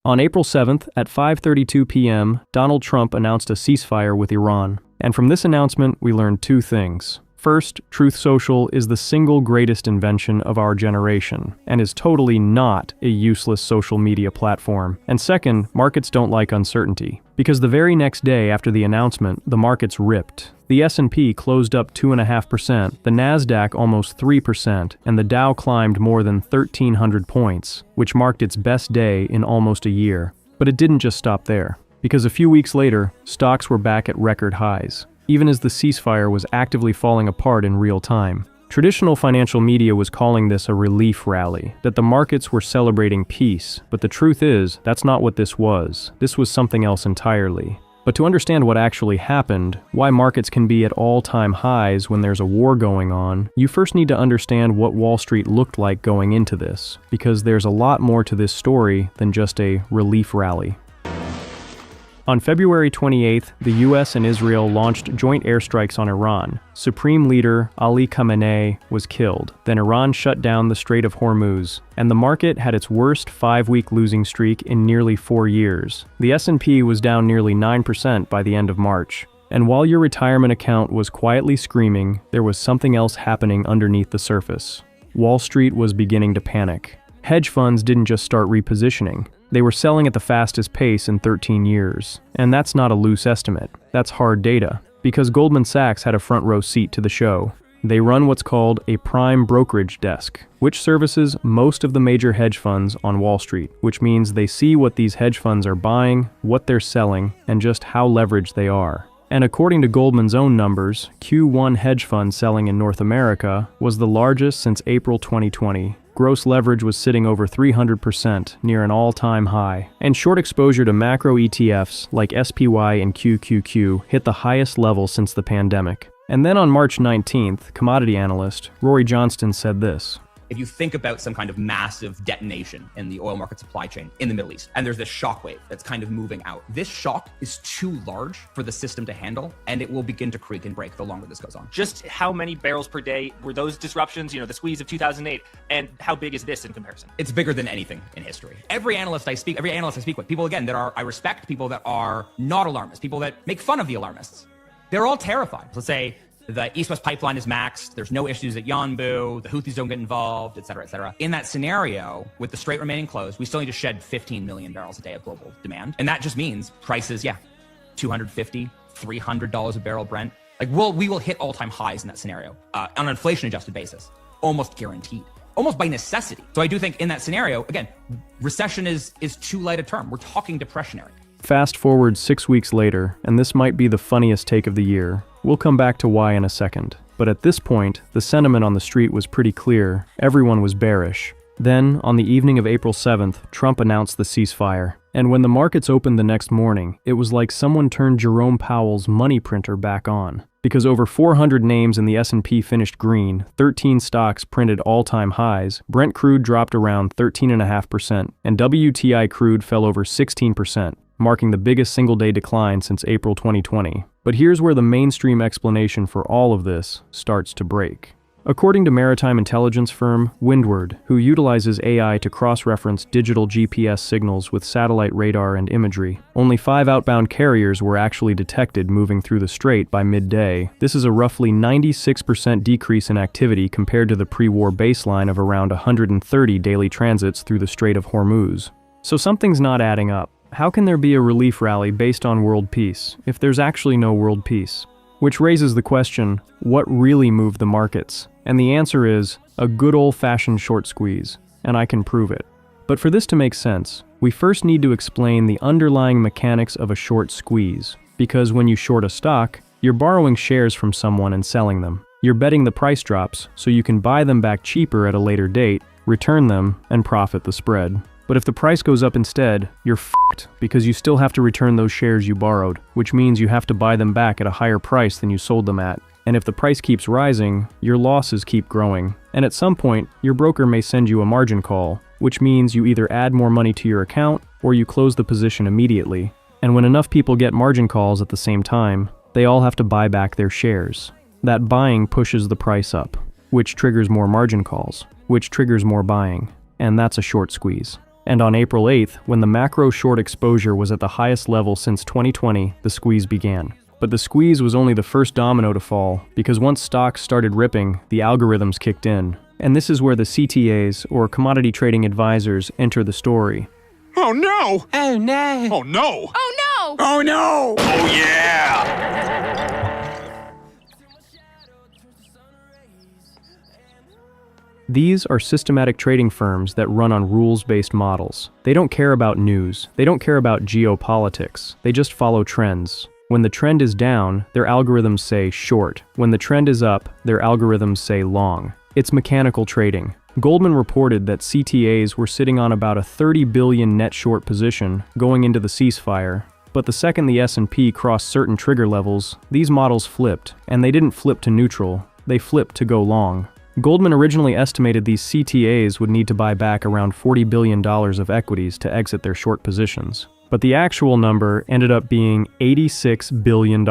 On April 7th at 5:32 p.m., Donald Trump announced a ceasefire with Iran. And from this announcement, we learned two things. First, Truth Social is the single greatest invention of our generation and is totally not a useless social media platform. And second, markets don't like uncertainty. Because the very next day after the announcement, the markets ripped. The S&P closed up 2.5%, the Nasdaq almost 3%, and the Dow climbed more than 1,300 points, which marked its best day in almost a year. But it didn't just stop there. Because a few weeks later, stocks were back at record highs, even as the ceasefire was actively falling apart in real time. Traditional financial media was calling this a relief rally, that the markets were celebrating peace, but the truth is, that's not what this was. This was something else entirely. But to understand what actually happened, why markets can be at all-time highs when there's a war going on, you first need to understand what Wall Street looked like going into this, because there's a lot more to this story than just a relief rally. On February 28th, the US and Israel launched joint airstrikes on Iran. Supreme Leader Ali Khamenei was killed. Then Iran shut down the Strait of Hormuz, and the market had its worst 5-week losing streak in nearly 4 years. The S&P was down nearly 9% by the end of March. And while your retirement account was quietly screaming, there was something else happening underneath the surface. Wall Street was beginning to panic. Hedge funds didn't just start repositioning. They were selling at the fastest pace in 13 years. And that's not a loose estimate. That's hard data. Because Goldman Sachs had a front row seat to the show. They run what's called a prime brokerage desk, which services most of the major hedge funds on Wall Street, which means they see what these hedge funds are buying, what they're selling, and just how leveraged they are. And according to Goldman's own numbers, Q1 hedge fund selling in North America was the largest since April 2020. Gross leverage was sitting over 300%, near an all-time high. And short exposure to macro ETFs like SPY and QQQ hit the highest level since the pandemic. And then on March 19th, commodity analyst Rory Johnston said this. If you think about some kind of massive detonation in the oil market supply chain in the Middle East, and there's this shockwave that's kind of moving out, this shock is too large for the system to handle, and it will begin to creak and break the longer this goes on. Just how many barrels per day were those disruptions, the squeeze of 2008, and how big is this in comparison? It's bigger than anything in history. Every analyst I speak with, people again that I respect, people that are not alarmists, people that make fun of the alarmists, they're all terrified. Let's say the East-West pipeline is maxed, there's no issues at Yanbu, the Houthis don't get involved, et cetera, et cetera. In that scenario, with the strait remaining closed, we still need to shed 15 million barrels a day of global demand. And that just means prices, $250, $300 a barrel Brent. We will hit all-time highs in that scenario on an inflation-adjusted basis, almost guaranteed, almost by necessity. So I do think in that scenario, again, recession is too light a term. We're talking depressionary. Fast forward 6 weeks later, and this might be the funniest take of the year. We'll come back to why in a second. But at this point, the sentiment on the street was pretty clear. Everyone was bearish. Then, on the evening of April 7th, Trump announced the ceasefire. And when the markets opened the next morning, it was like someone turned Jerome Powell's money printer back on. Because over 400 names in the S&P finished green, 13 stocks printed all-time highs, Brent crude dropped around 13.5%, and WTI crude fell over 16%. Marking the biggest single-day decline since April 2020. But here's where the mainstream explanation for all of this starts to break. According to maritime intelligence firm Windward, who utilizes AI to cross-reference digital GPS signals with satellite radar and imagery, only 5 outbound carriers were actually detected moving through the strait by midday. This is a roughly 96% decrease in activity compared to the pre-war baseline of around 130 daily transits through the Strait of Hormuz. So something's not adding up. How can there be a relief rally based on world peace if there's actually no world peace? Which raises the question, what really moved the markets? And the answer is a good old-fashioned short squeeze, and I can prove it. But for this to make sense, we first need to explain the underlying mechanics of a short squeeze. Because when you short a stock, you're borrowing shares from someone and selling them. You're betting the price drops so you can buy them back cheaper at a later date, return them, and profit the spread. But if the price goes up instead, you're f***ed because you still have to return those shares you borrowed, which means you have to buy them back at a higher price than you sold them at. And if the price keeps rising, your losses keep growing. And at some point, your broker may send you a margin call, which means you either add more money to your account or you close the position immediately. And when enough people get margin calls at the same time, they all have to buy back their shares. That buying pushes the price up, which triggers more margin calls, which triggers more buying. And that's a short squeeze. And on April 8th, when the macro short exposure was at the highest level since 2020, the squeeze began. But the squeeze was only the first domino to fall, because once stocks started ripping, the algorithms kicked in. And this is where the CTAs, or commodity trading advisors, enter the story. Oh no! Oh no! Oh no! Oh no! Oh no! Oh yeah! These are systematic trading firms that run on rules-based models. They don't care about news. They don't care about geopolitics. They just follow trends. When the trend is down, their algorithms say short. When the trend is up, their algorithms say long. It's mechanical trading. Goldman reported that CTAs were sitting on about a 30 billion net short position going into the ceasefire. But the second the S&P crossed certain trigger levels, these models flipped, and they didn't flip to neutral. They flipped to go long. Goldman originally estimated these CTAs would need to buy back around $40 billion of equities to exit their short positions. But the actual number ended up being $86 billion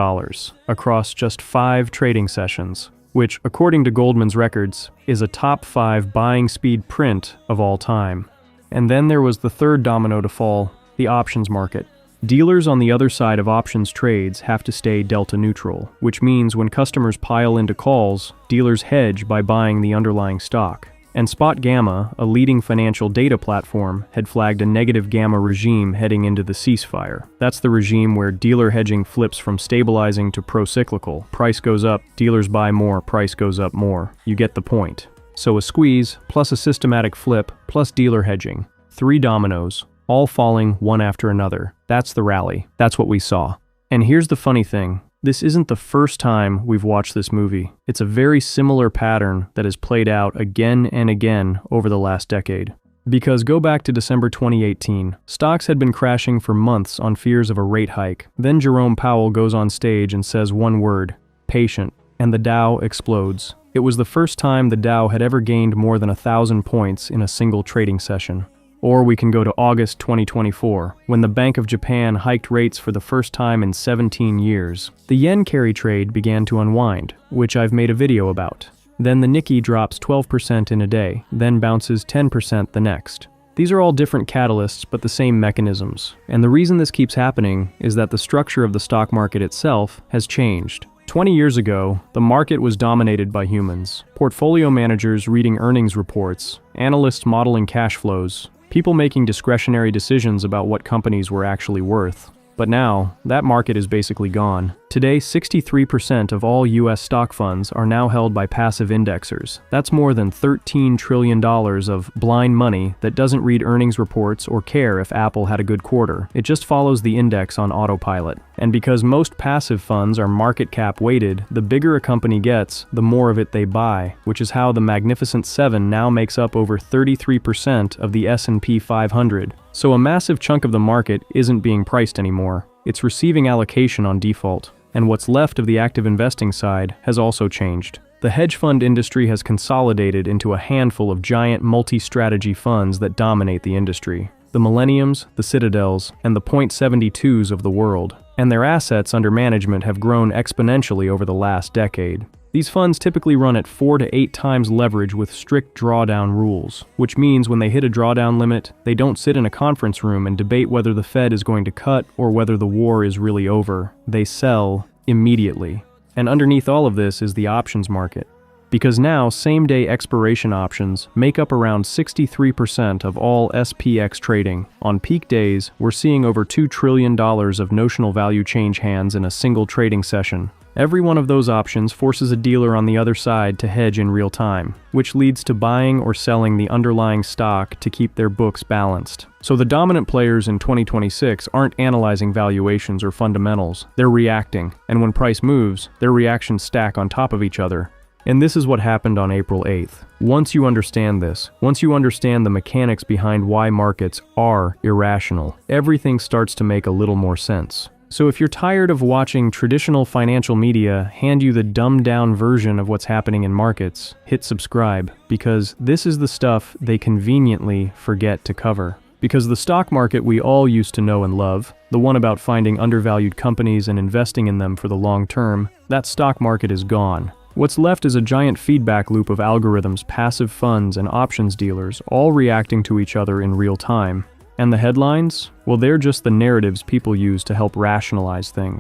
across just 5 trading sessions, which, according to Goldman's records, is a top 5 buying speed print of all time. And then there was the third domino to fall, the options market. Dealers on the other side of options trades have to stay delta neutral, which means when customers pile into calls, dealers hedge by buying the underlying stock. And Spot Gamma, a leading financial data platform, had flagged a negative gamma regime heading into the ceasefire. That's the regime where dealer hedging flips from stabilizing to pro-cyclical. Price goes up, dealers buy more, price goes up more. You get the point. So a squeeze, plus a systematic flip, plus dealer hedging. 3 dominoes, all falling one after another. That's the rally. That's what we saw. And here's the funny thing. This isn't the first time we've watched this movie. It's a very similar pattern that has played out again and again over the last decade. Because go back to December 2018, stocks had been crashing for months on fears of a rate hike. Then Jerome Powell goes on stage and says one word, patient, and the Dow explodes. It was the first time the Dow had ever gained more than 1,000 points in a single trading session. Or we can go to August 2024, when the Bank of Japan hiked rates for the first time in 17 years. The yen carry trade began to unwind, which I've made a video about. Then the Nikkei drops 12% in a day, then bounces 10% the next. These are all different catalysts, but the same mechanisms. And the reason this keeps happening is that the structure of the stock market itself has changed. 20 years ago, the market was dominated by humans. Portfolio managers reading earnings reports, analysts modeling cash flows, people making discretionary decisions about what companies were actually worth. But now, that market is basically gone. Today, 63% of all US stock funds are now held by passive indexers. That's more than $13 trillion of blind money that doesn't read earnings reports or care if Apple had a good quarter. It just follows the index on autopilot. And because most passive funds are market cap weighted, the bigger a company gets, the more of it they buy, which is how the Magnificent Seven now makes up over 33% of the S&P 500. So a massive chunk of the market isn't being priced anymore. It's receiving allocation on default. And what's left of the active investing side has also changed. The hedge fund industry has consolidated into a handful of giant multi-strategy funds that dominate the industry. The Millenniums, the Citadels, and the .72s of the world. And their assets under management have grown exponentially over the last decade. These funds typically run at 4 to 8 times leverage with strict drawdown rules, which means when they hit a drawdown limit, they don't sit in a conference room and debate whether the Fed is going to cut or whether the war is really over. They sell immediately. And underneath all of this is the options market. Because now, same-day expiration options make up around 63% of all SPX trading. On peak days, we're seeing over $2 trillion of notional value change hands in a single trading session. Every one of those options forces a dealer on the other side to hedge in real time, which leads to buying or selling the underlying stock to keep their books balanced. So the dominant players in 2026 aren't analyzing valuations or fundamentals, they're reacting, and when price moves, their reactions stack on top of each other. And this is what happened on April 8th. Once you understand this, once you understand the mechanics behind why markets are irrational, everything starts to make a little more sense. So if you're tired of watching traditional financial media hand you the dumbed-down version of what's happening in markets, hit subscribe, because this is the stuff they conveniently forget to cover. Because the stock market we all used to know and love, the one about finding undervalued companies and investing in them for the long term, that stock market is gone. What's left is a giant feedback loop of algorithms, passive funds, and options dealers, all reacting to each other in real time. And the headlines? Well, they're just the narratives people use to help rationalize things.